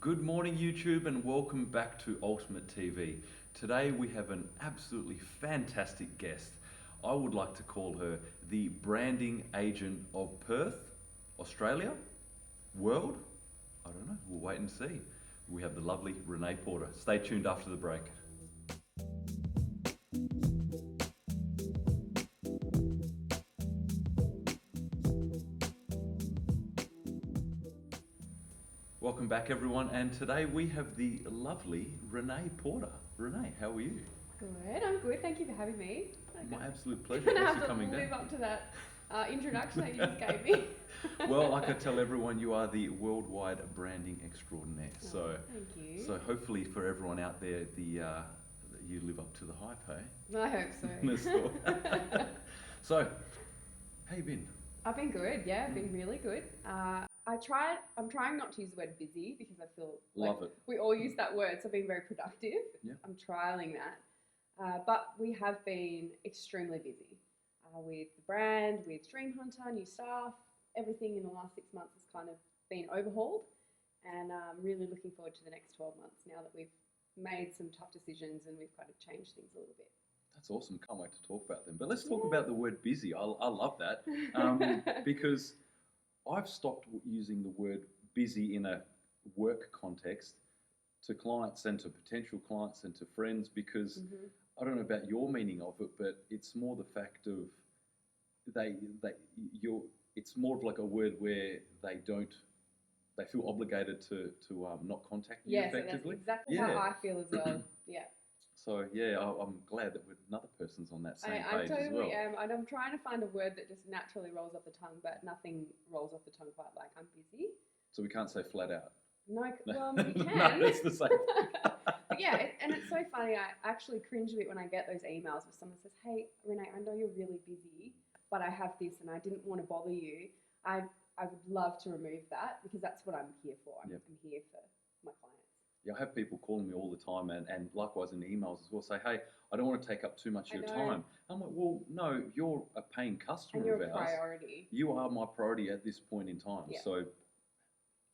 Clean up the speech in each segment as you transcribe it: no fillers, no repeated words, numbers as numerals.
Good morning, YouTube, and welcome back to Ultimate TV. Today we have an absolutely fantastic guest. I would like to call her the branding agent of Perth, Australia, world. I don't know, we'll wait and see. We have the lovely Renae Porter. Stay tuned after the break. Welcome back, everyone, and today we have the lovely Renae Porter. Renae, how are you? Good, I'm good. Thank you for having me. My absolute pleasure. I'm gonna Thanks have for to coming live down. up to that introduction that you just gave me. Well, like I tell everyone, you are the worldwide branding extraordinaire. Oh, thank you. So hopefully for everyone out there, you live up to the hype, hey? I hope so. That's all. So, how you been? I've been good. Yeah, I've been really good. I'm trying not to use the word busy because I feel like Love it. we all use that word, so I've been very productive. Yeah. I'm trialing that. But we have been extremely busy with the brand, with Dream Hunter, new staff. Everything in the last 6 months has kind of been overhauled, and I'm really looking forward to the next 12 months now that we've made some tough decisions and we've kind of changed things a little bit. That's awesome. Can't wait to talk about them. But let's talk Yes. about the word busy. I love that because I've stopped using the word busy in a work context to clients and to potential clients and to friends because Mhm. I don't know about your meaning of it, but it's more the fact of they you're it's more of like a word where they feel obligated to not contact you Yeah, so that's effectively. exactly how Yeah. I feel as well. Yeah. So yeah, I'm glad that another person's on that same I page as totally well. am. And I'm trying to find a word that just naturally rolls off the tongue, but nothing rolls off the tongue quite like I'm busy. So we can't say flat out. No, well, you No, can. it's the same thing. But yeah, and it's so funny. I actually cringe a bit when I get those emails where someone says, "Hey, Renae, I know you're really busy, but I have this and I didn't want to bother you. I I would love to remove that because that's what I'm here for. Yep. I'm here for my clients." Yeah, I have people calling me all the time and likewise in the emails as well say, hey, I don't want to take up too much of I your know. time. I'm like, well, no, you're a paying And customer you're of a ours. priority. You are my priority at this point in time. Yeah. So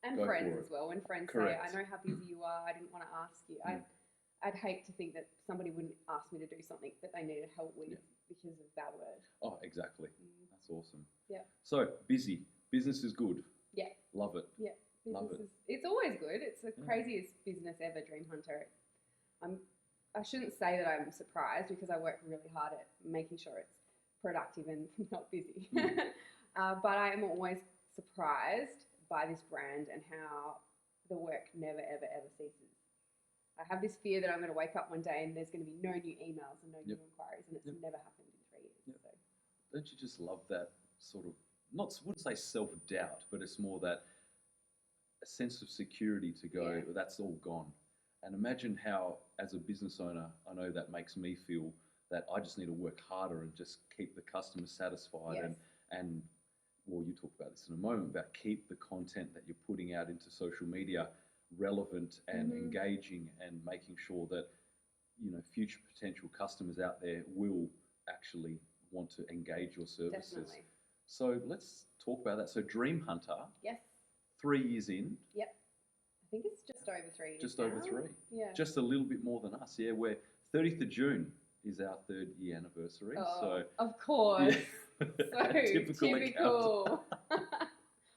And go friends for as it. well. When friends Correct. say, "I know how busy you are. I didn't want to ask you." I'd hate to think that somebody wouldn't ask me to do something that they needed help with Yeah. because of that word. Oh, exactly. Mm. That's awesome. Yeah. So busy. Business is good. Yeah. Love it. Yeah. Love Business it. is, it's always good. It's the Yeah. craziest business ever, Dream Hunter. I'm, I shouldn't say that I'm surprised because I work really hard at making sure it's productive and not busy. But I am always surprised by this brand and how the work never, ever, ever ceases. I have this fear that I'm going to wake up one day and there's going to be no new emails and no new Yep. inquiries, and it's Yep. never happened in 3 years. Yep. So. Don't you just love that sort of, not wouldn't say self-doubt, but it's more that a sense of security to go, Yeah. that's all gone. And imagine how, as a business owner, I know that makes me feel that I just need to work harder and just keep the customer satisfied. Yes. And well, you talk about this in a moment, about keep the content that you're putting out into social media relevant and engaging and making sure that, you know, future potential customers out there will actually want to engage your services. Definitely. So let's talk about that. So Dream Hunter, Yes. 3 years in, Yep. I think it's just over 3 years. just now. over 3. Yeah. Just a little bit more than us. Yeah, we're 30th of June is our 3rd year anniversary. Oh, So of course. yeah. So typical.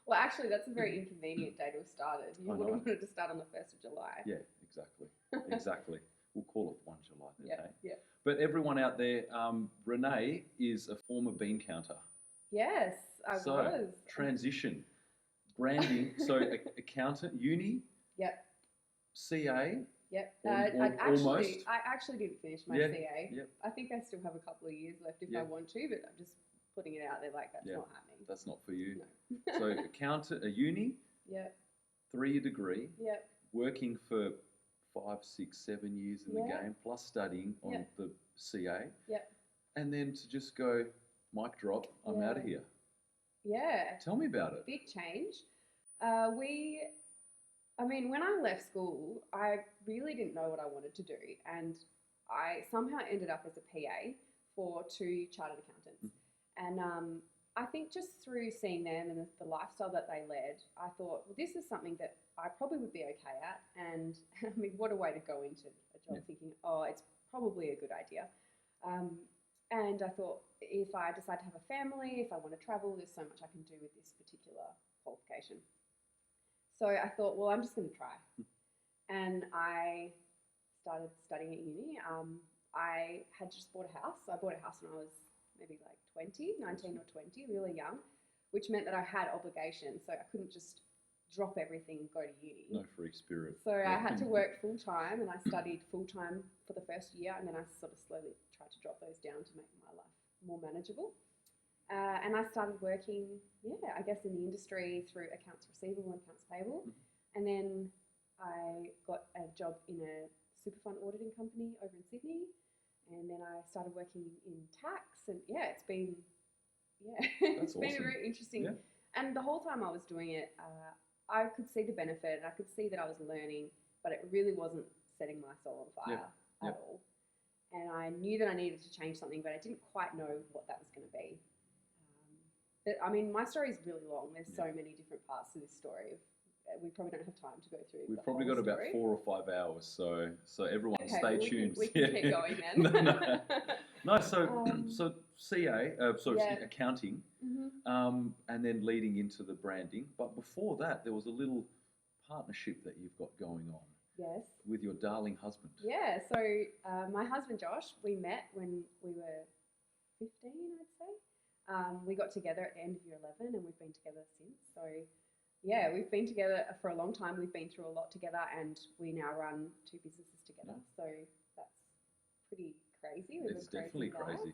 Well, actually, that's a very inconvenient day to have started. You would have wanted to start on the 1st of July. Yeah, exactly. Exactly. We'll call it 1 July then, Yeah, hey? yeah. But everyone out there, Renae is a former bean counter. Yes, I So, was. transition, branding, so accountant, uni, Yep, CA, yep. almost. I actually didn't finish my Yeah, CA. yep. I think I still have a couple of years left if Yeah. I want to, but I'm just putting it out there like that's Yeah. not happening. That's not for you. No. So accountant, a uni, Yep, 3-year degree, yep, working for 5, 6, 7 years in the Yeah. game, plus studying on Yeah. the CA, yep. and then to just go, mic drop, I'm out of Yeah. here. Yeah, Tell me about it. big change. I mean, when I left school, I really didn't know what I wanted to do, and I somehow ended up as a PA for 2 chartered accountants. And I think just through seeing them and the lifestyle that they led, I thought, well, this is something that I probably would be okay at. And I mean, what a way to go into a job thinking, oh, it's probably a good idea. And I thought, if I decide to have a family, if I want to travel, there's so much I can do with this particular qualification. So I thought, well, I'm just going to try. And I started studying at uni. I had just bought a house. So I bought a house when I was maybe like 19 or 20, really young, which meant that I had obligations. So I couldn't just drop everything and go to uni. No free spirit. So I had to work full time, and I studied full time for the first year, and then I sort of slowly tried to drop those down to make my life more manageable. And I started working, I guess in the industry through accounts receivable and accounts payable. And then I got a job in a super fund auditing company over in Sydney. And then I started working in tax, and it's been, it's That's been awesome. very interesting. Yeah. And the whole time I was doing it, I could see the benefit, and I could see that I was learning, but it really wasn't setting my soul on fire at all. And I knew that I needed to change something, but I didn't quite know what that was going to be. But I mean, my story is really long. There's so many different parts to this story. We probably don't have time to go through. We've probably got about 4 or 5 hours, so everyone stay tuned. We can keep going then. No, so CA, accounting, and then leading into the branding. But before that, there was a little partnership that you've got going on. Yes. With your darling husband. Yeah. So my husband Josh, we met when we were 15, I'd say. We got together at the end of year 11, and we've been together since. So we've been together for a long time. We've been through a lot together, and we now run 2 businesses together. So that's pretty crazy. It's definitely crazy.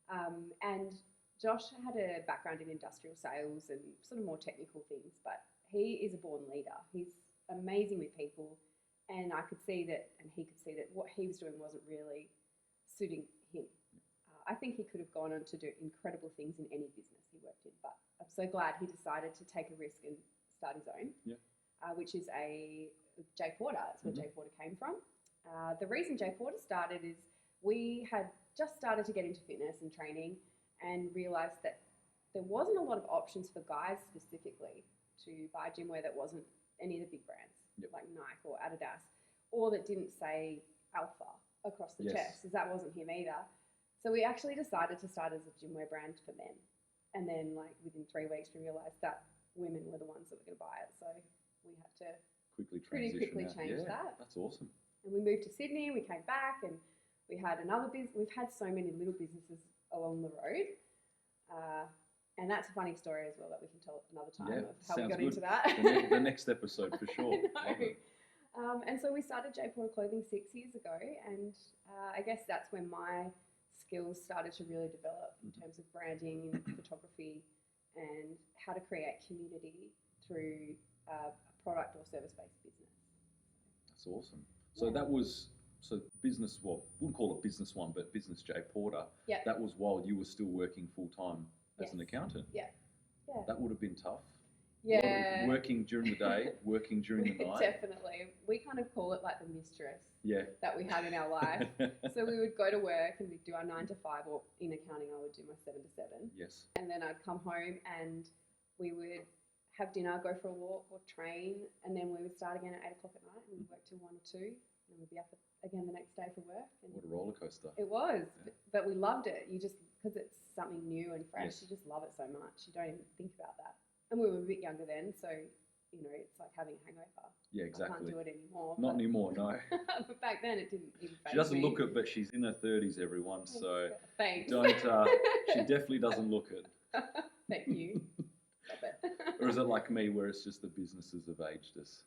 And Josh had a background in industrial sales and sort of more technical things, but he is a born leader. He's amazing with people, and I could see that, and he could see that what he was doing wasn't really suiting him. I think he could have gone on to do incredible things in any business he worked in, but I'm so glad he decided to take a risk and start his own, which is a J Porter. That's where J Porter came from. The reason J Porter started is we had just started to get into fitness and training and realised that there wasn't a lot of options for guys specifically to buy gym wear that wasn't any of the big brands like Nike or Adidas, or that didn't say Alpha across the chest, because that wasn't him either. So we actually decided to start as a gym wear brand for men. And then like within 3 weeks we realised that women were the ones that were going to buy it. So we had to pretty quickly change that. That's awesome. And we moved to Sydney, we came back, and we had another business. We've had so many little businesses along the road. And that's a funny story as well that we can tell another time of how we got into that. The next episode for sure. Love it. And so we started J Porter Clothing 6 years ago, and I guess that's when my skills started to really develop in terms of branding and photography and how to create community through a product or service-based business. That's awesome. So that was business. Well, wouldn't call it business one, but business J Porter. Yeah. That was while you were still working full time as an accountant. Yeah. Yeah. That would have been tough. Yeah. Working during the day, working during the night. Definitely. We kind of call it like the mistress that we had in our life. So we would go to work and we'd do our 9 to 5, or in accounting I would do my 7 to 7. Yes. And then I'd come home and we would have dinner, go for a walk or train, and then we would start again at 8 o'clock at night and we'd work till 1 or 2, and we'd be up again the next day for work. And what a roller coaster. It was, but we loved it. You just, because it's something new and fresh, you just love it so much. You don't even think about that. And we were a bit younger then, so, it's like having a hangover. Yeah, exactly. I can't do it anymore. Not anymore, no. But back then it didn't even faze She doesn't me. look it, but she's in her 30s, everyone, so Thanks. don't, she definitely doesn't look it. Thank you. Stop it. Or is it like me, where it's just the businesses have aged us?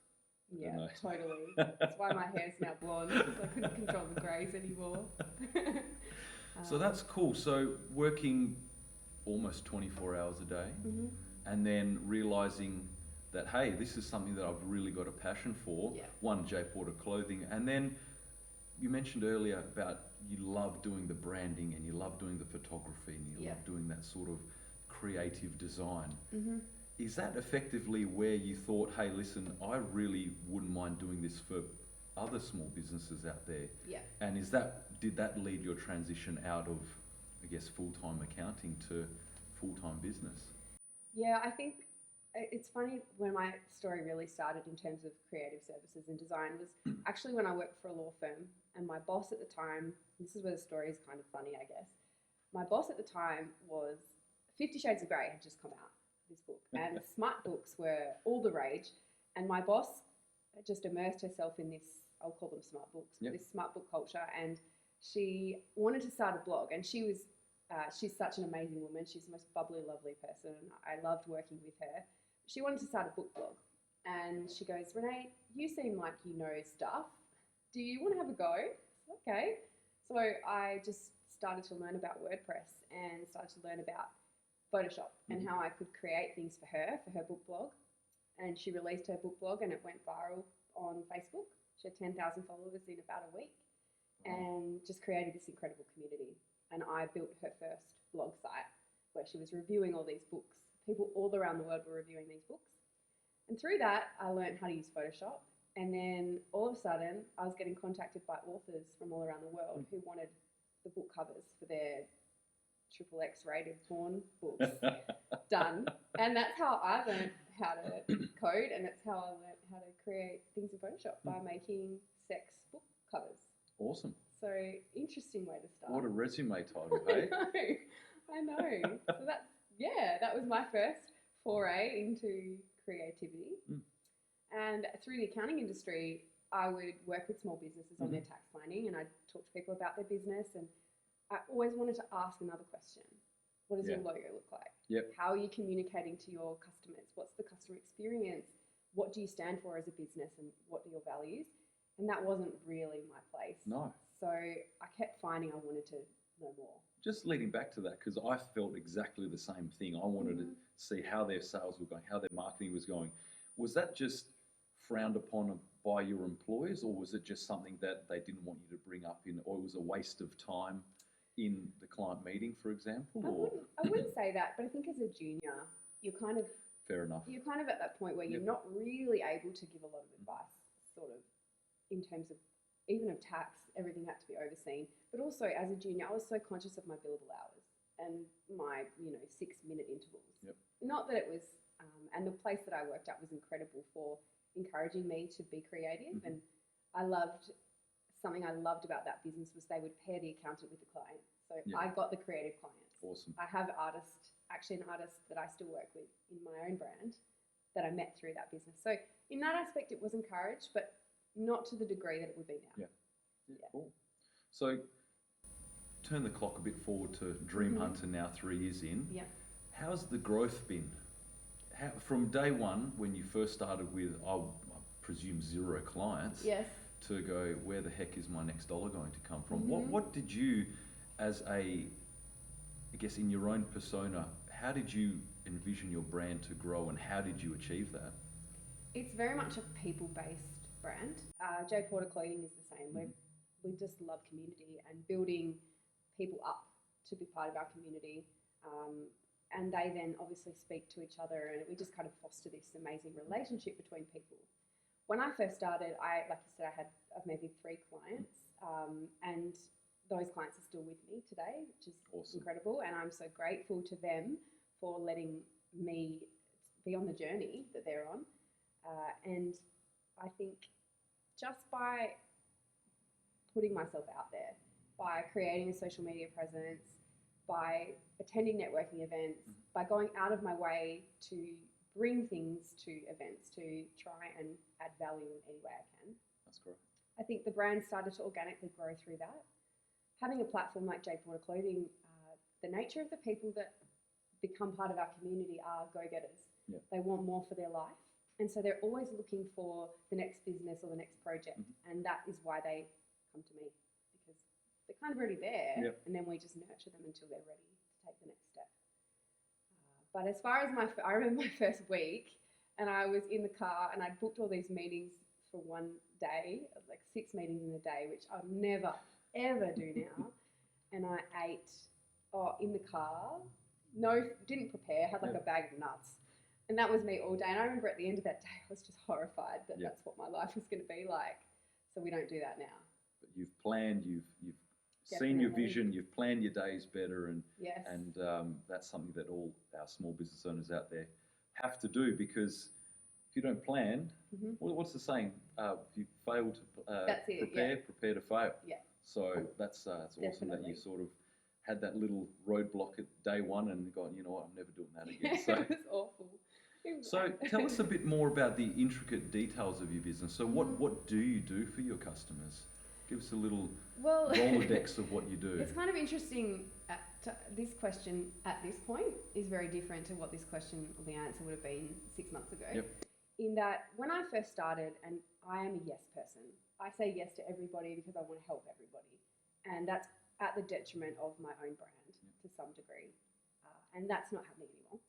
Yeah, totally. That's why my hair's now blonde, because I couldn't control the greys anymore. So that's cool. So working almost 24 hours a day, and then realising that, hey, this is something that I've really got a passion for. Yeah. One, J Porter Clothing. And then you mentioned earlier about you love doing the branding and you love doing the photography and you love doing that sort of creative design. Is that effectively where you thought, hey, listen, I really wouldn't mind doing this for other small businesses out there? Yeah. And did that lead your transition out of, I guess, full-time accounting to full-time business? Yeah, I think it's funny, when my story really started in terms of creative services and design was actually when I worked for a law firm, and my boss at the time, this is where the story is kind of funny, I guess. My boss at the time was 50 Shades of Grey had just come out, this book, and smart books were all the rage. And my boss just immersed herself in this, I'll call them smart books, Yep. this smart book culture, and she wanted to start a blog. And she's such an amazing woman. She's the most bubbly, lovely person. I loved working with her. She wanted to start a book blog, and she goes, Renae, you seem like you know stuff. Do you want to have a go? Okay. So I just started to learn about WordPress and started to learn about Photoshop and how I could create things for her book blog. And she released her book blog, and it went viral on Facebook. She had 10,000 followers in about a week, and just created this incredible community. And I built her first blog site where she was reviewing all these books. People all around the world were reviewing these books. And through that, I learned how to use Photoshop. And then all of a sudden, I was getting contacted by authors from all around the world who wanted the book covers for their XXX rated porn books done. And that's how I learned how to code, and that's how I learned how to create things in Photoshop, by making sex book covers. Awesome. So, interesting way to start. What a resume title, hey? I know. So that was my first foray into creativity. And through the accounting industry, I would work with small businesses on their tax planning, and I'd talk to people about their business, and I always wanted to ask another question. What does your logo look like? Yep. How are you communicating to your customers? What's the customer experience? What do you stand for as a business, and what are your values? And that wasn't really my place. No. So I kept finding I wanted to know more. Just leading back to that, because I felt exactly the same thing. I wanted to see how their sales were going, how their marketing was going. Was that just frowned upon by your employers, or was it just something that they didn't want you to bring up in, or it was a waste of time in the client meeting, for example? I wouldn't say that, but I think as a junior, you're kind of Fair enough. You're kind of at that point where you're not really able to give a lot of advice, sort of, in terms of even of tax. Everything had to be overseen, but also as a junior, I was so conscious of my billable hours and my 6-minute intervals. Yep. Not that it was, and the place that I worked at was incredible for encouraging me to be creative, and something I loved about that business was they would pair the accountant with the client. So I got the creative clients. Awesome. I have an artist that I still work with in my own brand that I met through that business. So in that aspect, it was encouraged, but not to the degree that it would be now. Yeah. Cool. So turn the clock a bit forward to Dream Hunter now, 3 years in. Yeah. How's the growth been? From day one, when you first started with, I presume, 0 clients, Yes. to go, where the heck is my next dollar going to come from? What did you, as I guess in your own persona, how did you envision your brand to grow, and how did you achieve that? It's very much a people-based brand. J Porter Clothing is the same. We just love community and building people up to be part of our community. And they then obviously speak to each other, and we just kind of foster this amazing relationship between people. When I first started, like you said, I had maybe 3 clients, and those clients are still with me today, which is awesome. Incredible. And I'm so grateful to them for letting me be on the journey that they're on. And I think just by putting myself out there, by creating a social media presence, by attending networking events, by going out of my way to bring things to events, to try and add value in any way I can. That's great. I think the brand started to organically grow through that. Having a platform like J Porter Clothing, the nature of the people that become part of our community are go-getters. Yeah. They want more for their life. And so they're always looking for the next business or the next project. And that is why they come to me, because they're kind of already there. And then we just nurture them until they're ready to take the next step. But as far as I remember my first week, and I was in the car and I'd booked all these meetings for one day, like 6 meetings in a day, which I'll never, ever do now. And I ate in the car. No, didn't prepare, had like a bag of nuts. And that was me all day. And I remember at the end of that day, I was just horrified that that's what my life was going to be like. So we don't do that now. But you've planned, you've seen your vision, you've planned your days better, and that's something that all our small business owners out there have to do, because if you don't plan, Hmm. what's the saying? If you fail to That's it. prepare, prepare to fail. Yeah. So that's awesome that you Definitely. sort of had that little roadblock at day one and gone, you know what, I'm never doing that Yeah. again. So, It was awful. It was so bad. tell us a bit more about the intricate details of your business. So Mhm. what do you do for your customers? Give us a little Well, Rolodex of what you do. it's kind of interesting. This question at this point is very different to what this question or the answer would have been 6 months ago. Yep. In that, when I first started, and I am a yes person, I say yes to everybody because I want to help everybody, and that's at the detriment of my own brand to some degree, and that's not happening anymore.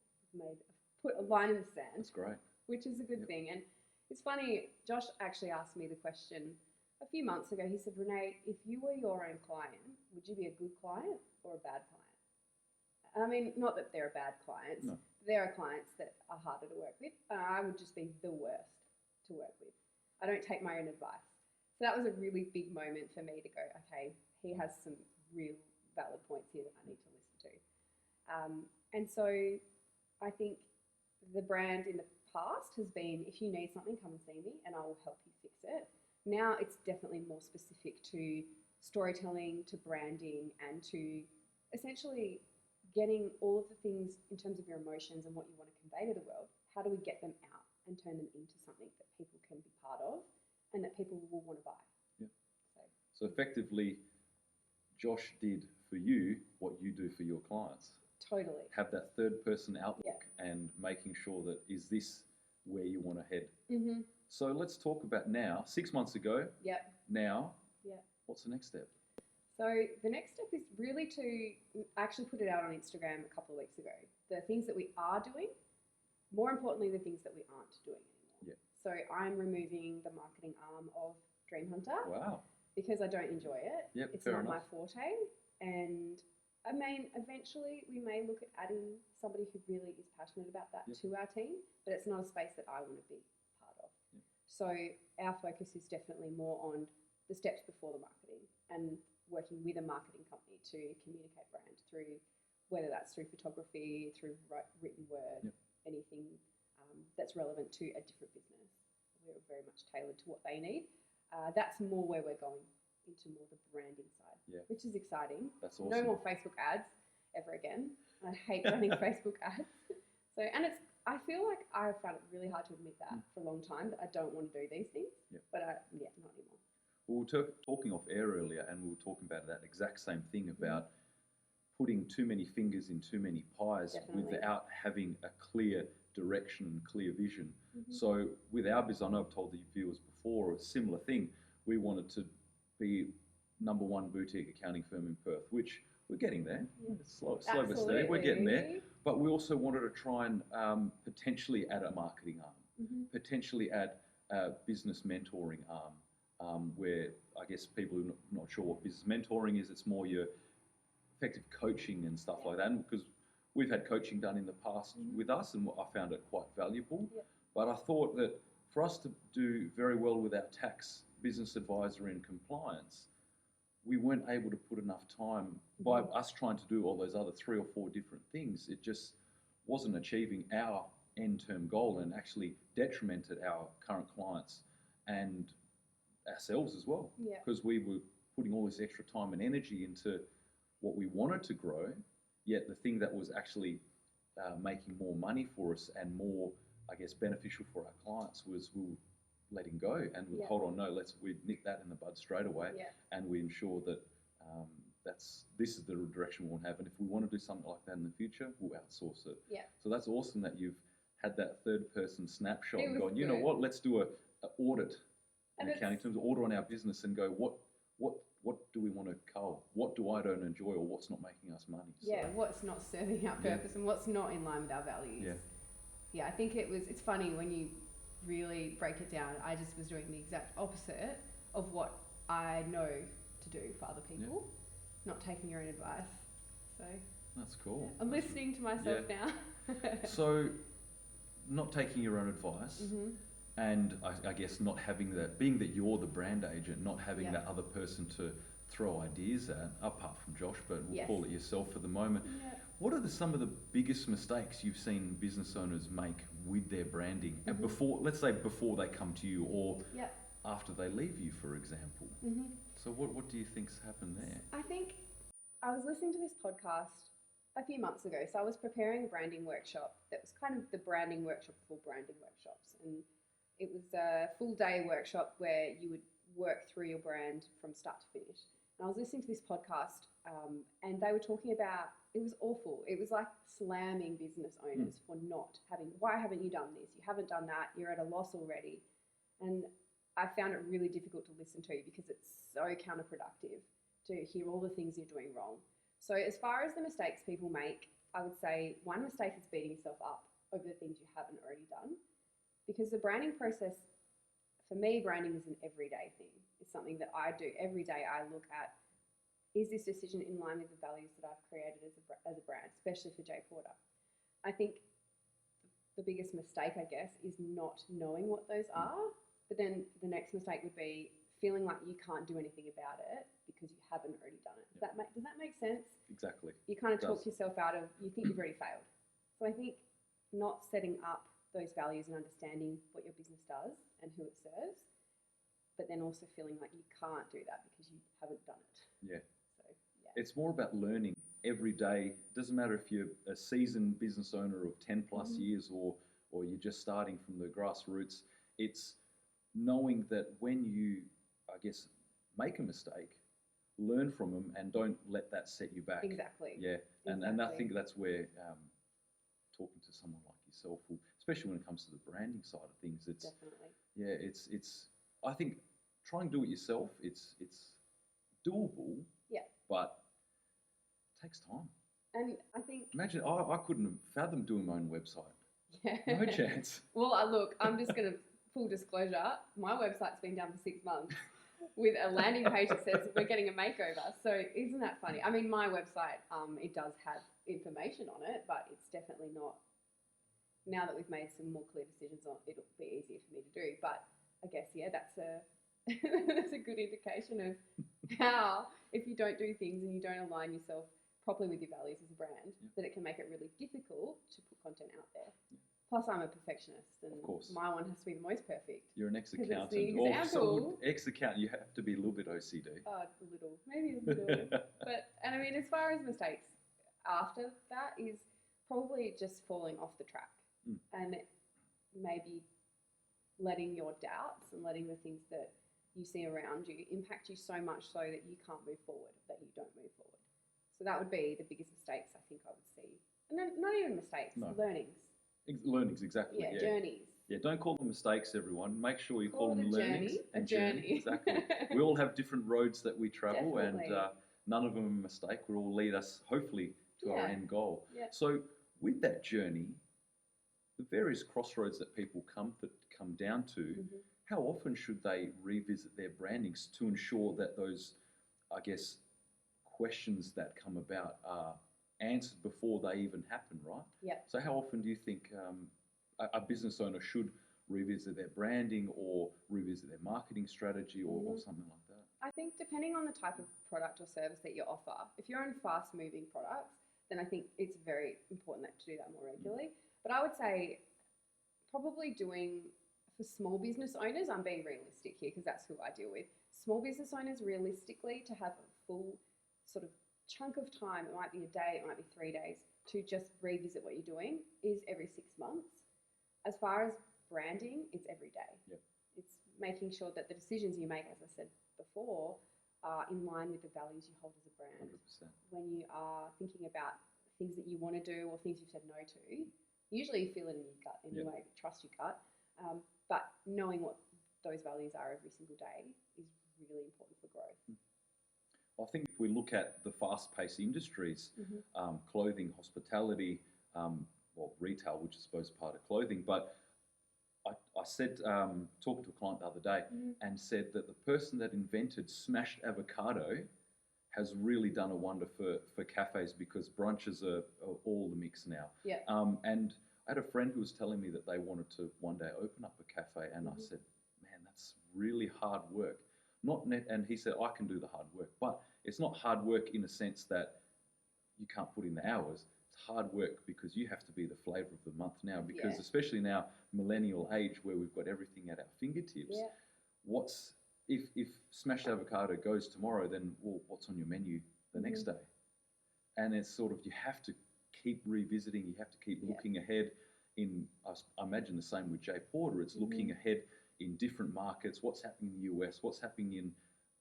I've put a line in the sand, That's great. which is a good Yep. thing. And it's funny, Josh actually asked me the question a few months ago. He said, Renae, if you were your own client, would you be a good client or a bad client? And I mean, not that there are bad clients. No. There are clients that are harder to work with, and I would just be the worst to work with. I don't take my own advice. So that was a really big moment for me to go, okay, he has some real valid points here that I need to listen to. And so I think the brand in the past has been, if you need something, come and see me and I will help you fix it. Now it's definitely more specific to storytelling, to branding, and to essentially getting all of the things in terms of your emotions and what you want to convey to the world. How do we get them out and turn them into something that people can be part of and that people will want to buy? Yeah. So, So effectively, Josh did for you what you do for your clients. totally. Have that third person outlook and making sure that, is this where you want to head? Mm-hmm. So let's talk about now. 6 months ago, Yep. now, Yep. what's the next step? So the next step is really to actually put it out on Instagram a couple of weeks ago. The things that we are doing, more importantly, the things that we aren't doing anymore. Yeah. So I'm removing the marketing arm of Dream Hunter Wow. because I don't enjoy it. Yep, It's fair not enough. my forte. And I mean, eventually we may look at adding somebody who really is passionate about that Yep. to our team, but it's not a space that I want to be part of. Yep. So our focus is definitely more on the steps before the marketing and working with a marketing company to communicate brand through, whether that's through photography, through written word, Yep. anything that's relevant to a different business. We're very much tailored to what they need. That's more where we're going, into more the branding side, which is exciting. That's awesome. No more Facebook ads ever again. I hate running Facebook ads. So, and I feel like I found it really hard to admit that for a long time, that I don't want to do these things. Yep. But not anymore. We were talking off air earlier, and we were talking about that exact same thing about putting too many fingers in too many pies. Definitely. Without having a clear direction and clear vision. Mm-hmm. So with our business, I know I've told the viewers before a similar thing. We wanted to be #1 boutique accounting firm in Perth, which we're getting there. Yeah. It's slow but steady. We're getting there. But we also wanted to try and potentially add a marketing arm, potentially add a business mentoring arm, where I guess people are not sure what business mentoring is. It's more your effective coaching and stuff like that. And because we've had coaching done in the past with us, and I found it quite valuable. Yep. But I thought that for us to do very well with our tax, business advisory and compliance, we weren't able to put enough time by us trying to do all those other 3 or 4 different things. It just wasn't achieving our end-term goal, and actually detrimented our current clients and ourselves as well. Because we were putting all this extra time and energy into what we wanted to grow, yet the thing that was actually making more money for us and more, I guess, beneficial for our clients was we were letting go, and we hold on, no, we nip that in the bud straight away, and we ensure that this is the direction we want to have, and if we want to do something like that in the future, we'll outsource it. So that's awesome that you've had that third person snapshot and gone, you know what, let's do an audit in accounting terms, audit on our business and go, what do we want to cull? What do I don't enjoy, or what's not making us money? So, what's not serving our purpose and what's not in line with our values. I think it's funny when you really break it down. I just was doing the exact opposite of what I know to do for other people, not taking your own advice. So that's cool. I'm listening to myself now. So not taking your own advice, and I guess not having that, being that you're the brand agent, not having that other person to throw ideas at, apart from Josh, but we'll call it yourself for the moment. What are some of the biggest mistakes you've seen business owners make with their branding? And before, let's say before they come to you, or Yep. after they leave you, for example. hmm So what do you think's happened there? I think I was listening to this podcast a few months ago. So I was preparing a branding workshop that was kind of the branding workshop for branding workshops. And it was a full day workshop where you would work through your brand from start to finish. And I was listening to this podcast and they were talking about, it was awful. It was like slamming business owners for not having, why haven't you done this? You haven't done that. You're at a loss already. And I found it really difficult to listen to because it's so counterproductive to hear all the things you're doing wrong. So as far as the mistakes people make, I would say one mistake is beating yourself up over the things you haven't already done. Because the branding process, for me, branding is an everyday thing. It's something that I do every day. I look at, is this decision in line with the values that I've created as a brand, especially for J Porter? I think the biggest mistake, I guess, is not knowing what those are. But then the next mistake would be feeling like you can't do anything about it because you haven't already done it. Does that make sense? Exactly. You kind of talk yourself out of, you think you've already failed. So I think not setting up those values and understanding what your business does and who it serves, but then also feeling like you can't do that because you haven't done it. Yeah. So yeah. It's more about learning every day. Doesn't matter if you're a seasoned business owner of 10 plus years or you're just starting from the grassroots. It's knowing that when you, I guess, make a mistake, learn from them and don't let that set you back. Exactly. Yeah. And I think that's where talking to someone like yourself, especially when it comes to the branding side of things, it's definitely. Yeah, it's. I think try and do it yourself. It's doable. Yeah. But it takes time. And I think Imagine I couldn't have fathomed doing my own website. yeah. No chance. Well, look, I'm just going to full disclosure. My website's been down for 6 months with a landing page that says we're getting a makeover. So isn't that funny? I mean, my website, it does have information on it, but it's definitely not. Now that we've made some more clear decisions on it, it'll be easier for me to do. But I guess, yeah, that's a that's a good indication of how, if you don't do things and you don't align yourself properly with your values as a brand, that it can make it really difficult to put content out there. Plus, I'm a perfectionist, and my one has to be the most perfect. You're an ex-accountant. Example. Ex-accountant, you have to be a little bit OCD. A little, maybe a little. But I mean, as far as mistakes after that is probably just falling off the track and maybe letting your doubts and letting the things that you see around you impact you so much so that you can't move forward, that you don't move forward. So that would be the biggest mistakes I think I would see. And then not even mistakes, learnings. Learnings, exactly. Yeah, journeys. Yeah, don't call them mistakes, everyone. Make sure you call them learnings. A journey. Exactly. We all have different roads that we travel, Definitely. and none of them are a mistake. Will all lead us, hopefully, to our end goal. Yeah. So, with that journey, the various crossroads that people come down to, how often should they revisit their brandings to ensure that those, I guess, questions that come about are answered before they even happen, right? Yeah. So how often do you think a business owner should revisit their branding or revisit their marketing strategy or something like that? I think depending on the type of product or service that you offer, if you're in fast-moving products, then I think it's very important to do that more regularly. But I would say probably doing, for small business owners, I'm being realistic here because that's who I deal with. Small business owners, realistically, to have a full sort of chunk of time, it might be a day, it might be 3 days, to just revisit what you're doing is every 6 months. As far as branding, it's every day. Yep. It's making sure that the decisions you make, as I said before, are in line with the values you hold as a brand. 100%. When you are thinking about things that you want to do or things you've said no to, usually you feel it in your gut anyway, trust your gut. But knowing what those values are every single day is really important for growth. I think if we look at the fast-paced industries, clothing, hospitality, well, retail, which is supposed to be part of clothing, but I said, talked to a client the other day and said that the person that invented smashed avocado has really done a wonder for cafes because brunches are all the mix now. Yeah. And I had a friend who was telling me that they wanted to one day open up a cafe, and I said, man, that's really hard work. And he said, I can do the hard work, but it's not hard work in a sense that you can't put in the hours. It's it's hard work because you have to be the flavour of the month now. Because Yeah. especially now, millennial age, where we've got everything at our fingertips. Yeah. What's if smashed avocado goes tomorrow, then well, what's on your menu the next day? And it's sort of you have to keep revisiting. You have to keep looking ahead. I imagine the same with Jay Porter. It's looking ahead in different markets. What's happening in the US? What's happening in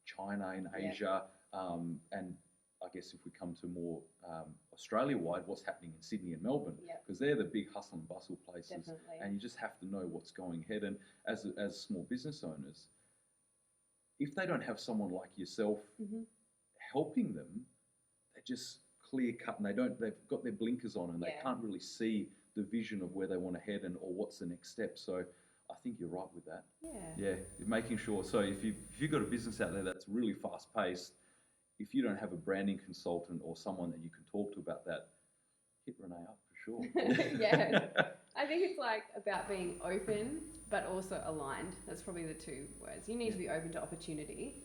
China, in Asia, and I guess if we come to more Australia-wide, what's happening in Sydney and Melbourne, because they're the big hustle and bustle places. Definitely. And you just have to know what's going ahead. And as small business owners, if they don't have someone like yourself helping them, they're just clear cut and they've got their blinkers on and they can't really see the vision of where they want to head or what's the next step. So I think you're right with that. Yeah, you're making sure. So if you've got a business out there that's really fast paced, if you don't have a branding consultant or someone that you can talk to about that, hit Renae up for sure. Yes. I think it's like about being open, but also aligned. That's probably the two words. You need to be open to opportunity,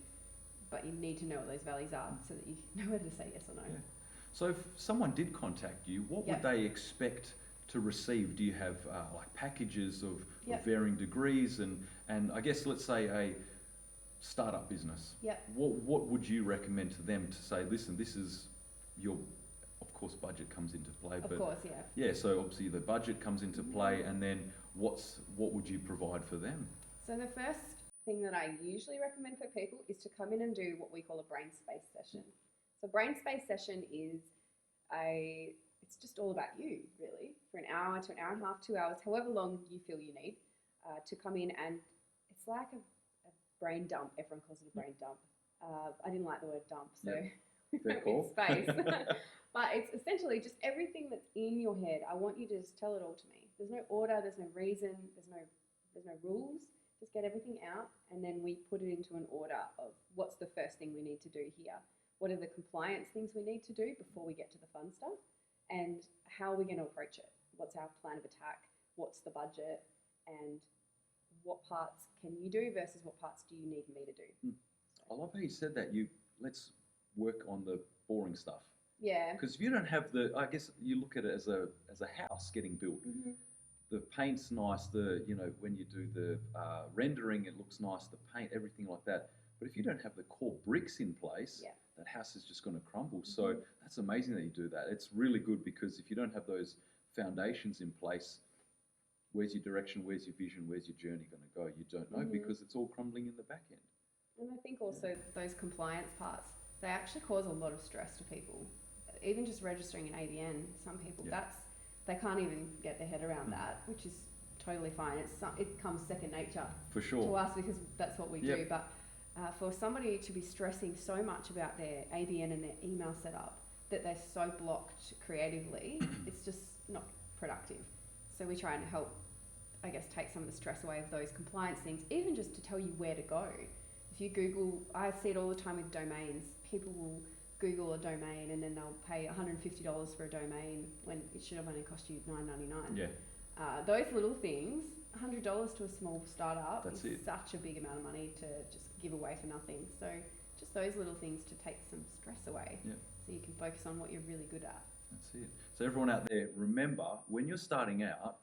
but you need to know what those values are so that you know whether to say yes or no. Yeah. So if someone did contact you, what would they expect to receive? Do you have like packages of varying degrees? And I guess let's say a startup business. What would you recommend to them to say, listen, this is your, of course, budget comes into play. Of course, Yeah, so obviously the budget comes into play, and then what would you provide for them? So the first thing that I usually recommend for people is to come in and do what we call a brain space session. So brain space session is it's just all about you, really, for an hour to an hour and a half, 2 hours, however long you feel you need to come in, and it's like a brain dump. Everyone calls it a brain dump. I didn't like the word dump, so Fair call. space. But it's essentially just everything that's in your head. I want you to just tell it all to me. There's no order, there's no reason, there's no rules. Just get everything out, and then we put it into an order of what's the first thing we need to do here. What are the compliance things we need to do before we get to the fun stuff? And how are we going to approach it? What's our plan of attack? What's the budget? And what parts can you do versus what parts do you need me to do? I love how you said that. Let's work on the boring stuff. Yeah. Because if you don't have I guess you look at it as a house getting built. The paint's nice. When you do the rendering, it looks nice. The paint, everything like that. But if you don't have the core bricks in place, that house is just going to crumble. So that's amazing that you do that. It's really good because if you don't have those foundations in place, where's your direction, where's your vision, where's your journey going to go? You don't know because it's all crumbling in the back end. And I think also those compliance parts, they actually cause a lot of stress to people. Even just registering an ABN, some people, they can't even get their head around that, which is totally fine. It comes second nature for sure to us because that's what we do. But for somebody to be stressing so much about their ABN and their email setup that they're so blocked creatively, it's just not productive. So we try and help, I guess, take some of the stress away of those compliance things, even just to tell you where to go. If you Google, I see it all the time with domains. People will Google a domain and then they'll pay $150 for a domain when it should have only cost you $9.99. Yeah. Those little things, $100 to a small startup That's is such a big amount of money to just give away for nothing. So just those little things to take some stress away so you can focus on what you're really good at. That's it. So everyone out there, remember, when you're starting out,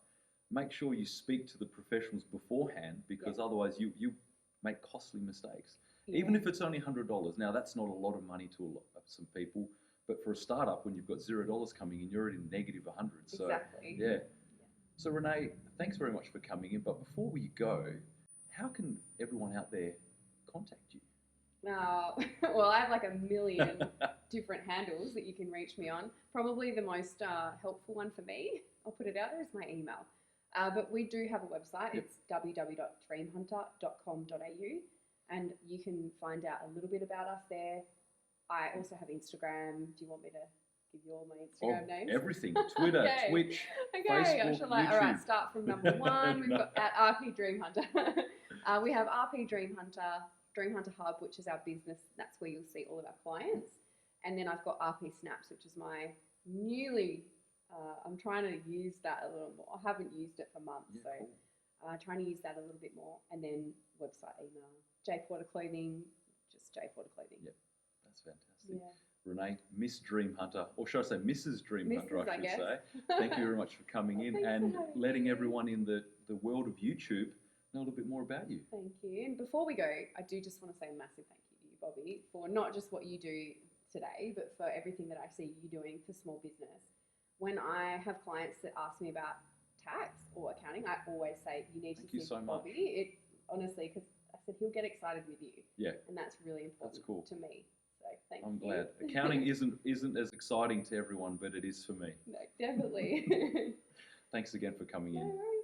make sure you speak to the professionals beforehand because otherwise you make costly mistakes. Even if it's only $100. Now, that's not a lot of money to some people, but for a startup, when you've got $0 coming in, you're already negative 100. So, exactly. So, Renae, thanks very much for coming in. But before we go, how can everyone out there contact you? Well, I have like a million different handles that you can reach me on. Probably the most helpful one for me, I'll put it out there, is my email. But we do have a website. It's www.dreamhunter.com.au, and you can find out a little bit about us there. I also have Instagram. Do you want me to give you all my Instagram names? Everything. Twitter, Twitch, Facebook, YouTube. All right, start from number one. We've got at RP Dream Hunter. We have RP Dream Hunter, Dream Hunter Hub, which is our business. That's where you'll see all of our clients. And then I've got RP Snaps, which is my newly, I'm trying to use that a little more. I haven't used it for months, trying to use that a little bit more. And then website, email, Jay Porter Clothing, just Jay Porter Clothing. Yep, that's fantastic. Renae, Miss Dream Hunter, or should I say Mrs. Dream Hunter, Mrs., I I should guess. say. Thank you very much for coming in Thanks for and having letting me. everyone in the world of YouTube know a little bit more about you. Thank you. And before we go, I do just want to say a massive thank you to you, Bobby, for not just what you do today, but for everything that I see you doing for small business. When I have clients that ask me about tax or accounting, I always say you need Thank to you see so much. Bobby. It honestly, because I said he'll get excited with you. Yeah. And that's really important That's cool. to me. So thank I'm you. glad. Accounting isn't as exciting to everyone, but it is for me. No, definitely. Thanks again for coming No in. worries.